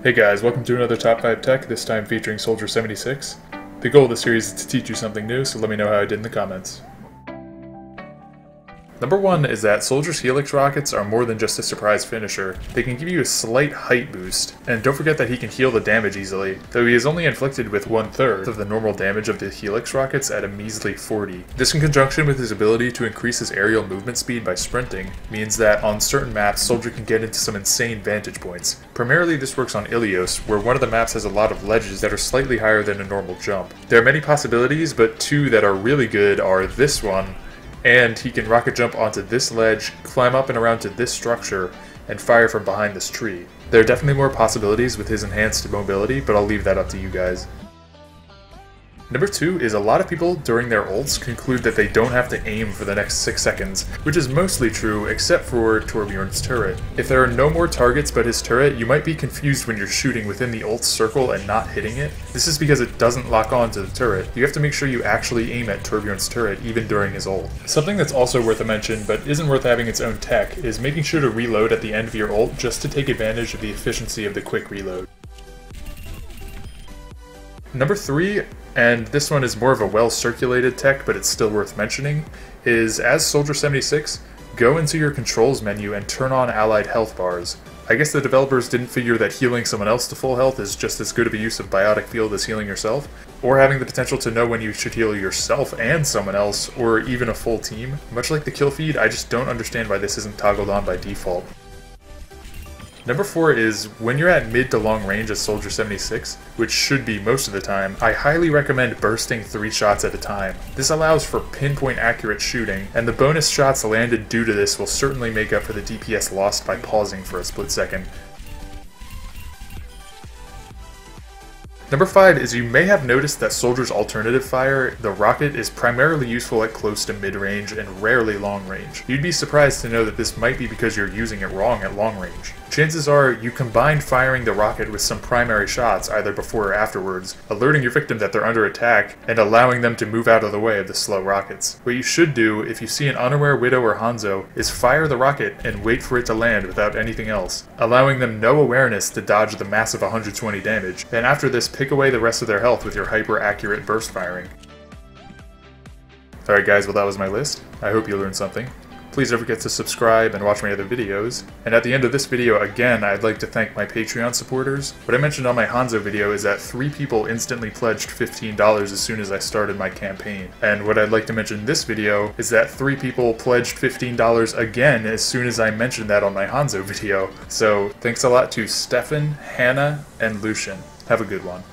Hey guys, welcome to another Top 5 Tech, this time featuring Soldier 76. The goal of the series is to teach you something new, so let me know how I did in the comments. Number 1 is that Soldier's Helix Rockets are more than just a surprise finisher. They can give you a slight height boost, and don't forget that he can heal the damage easily, though he is only inflicted with 1/3 of the normal damage of the Helix Rockets at a measly 40. This, in conjunction with his ability to increase his aerial movement speed by sprinting, means that on certain maps Soldier can get into some insane vantage points. Primarily this works on Ilios, where one of the maps has a lot of ledges that are slightly higher than a normal jump. There are many possibilities, but two that are really good are this one, and he can rocket jump onto this ledge, climb up and around to this structure, and fire from behind this tree. There are definitely more possibilities with his enhanced mobility, but I'll leave that up to you guys. Number 2 is a lot of people during their ults conclude that they don't have to aim for the next 6 seconds, which is mostly true except for Torbjorn's turret. If there are no more targets but his turret, you might be confused when you're shooting within the ult circle and not hitting it. This is because it doesn't lock on to the turret. You have to make sure you actually aim at Torbjorn's turret even during his ult. Something that's also worth a mention but isn't worth having its own tech is making sure to reload at the end of your ult just to take advantage of the efficiency of the quick reload. Number 3, and this one is more of a well-circulated tech, but it's still worth mentioning, is as Soldier 76, go into your controls menu and turn on allied health bars. I guess the developers didn't figure that healing someone else to full health is just as good of a use of Biotic Field as healing yourself, or having the potential to know when you should heal yourself and someone else, or even a full team. Much like the kill feed, I just don't understand why this isn't toggled on by default. Number 4 is, when you're at mid to long range as Soldier 76, which should be most of the time, I highly recommend bursting 3 shots at a time. This allows for pinpoint accurate shooting, and the bonus shots landed due to this will certainly make up for the DPS lost by pausing for a split second. Number 5 is, you may have noticed that Soldier's alternative fire, the rocket, is primarily useful at close to mid-range and rarely long range. You'd be surprised to know that this might be because you're using it wrong at long range. Chances are you combined firing the rocket with some primary shots either before or afterwards, alerting your victim that they're under attack and allowing them to move out of the way of the slow rockets. What you should do if you see an unaware Widow or Hanzo is fire the rocket and wait for it to land without anything else, allowing them no awareness to dodge the massive 120 damage, and after this pick away the rest of their health with your hyper-accurate burst firing. Alright guys, well that was my list. I hope you learned something. Please don't forget to subscribe and watch my other videos. And at the end of this video, again, I'd like to thank my Patreon supporters. What I mentioned on my Hanzo video is that 3 people instantly pledged $15 as soon as I started my campaign. And what I'd like to mention in this video is that 3 people pledged $15 again as soon as I mentioned that on my Hanzo video. So thanks a lot to Stefan, Hannah, and Lucian. Have a good one.